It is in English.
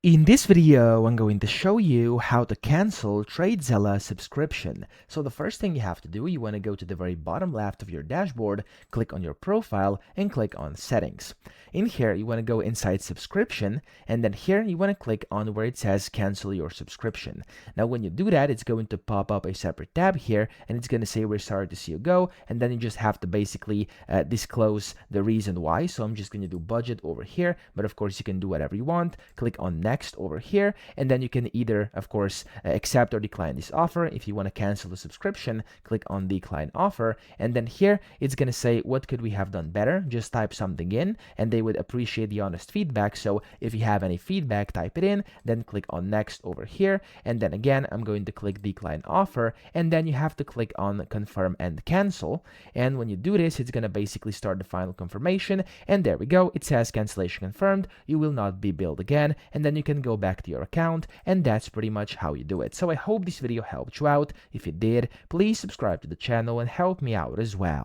In this video, I'm going to show you how to cancel TradeZella subscription. So the first thing you have to do, you want to go to the very bottom left of your dashboard, click on your profile, and click on settings. In here, you want to go inside subscription, and then here you want to click on where it says cancel your subscription. Now, when you do that, it's going to pop up a separate tab here, and it's going to say we're sorry to see you go, and then you just have to basically disclose the reason why. So I'm just going to do budget over here, but of course you can do whatever you want. Click on next over here, and then you can either, of course, accept or decline this offer. If you want to cancel the subscription, click on decline offer, and then here it's going to say what could we have done better. Just type something in, and they would appreciate the honest feedback. So if you have any feedback, type it in, then click on next over here, and then again I'm going to click decline offer, and then you have to click on confirm and cancel. And when you do this, it's going to basically start the final confirmation, and there we go. It says cancellation confirmed, you will not be billed again, and then you can go back to your account, and that's pretty much how you do it. So I hope this video helped you out. If it did, please subscribe to the channel and help me out as well.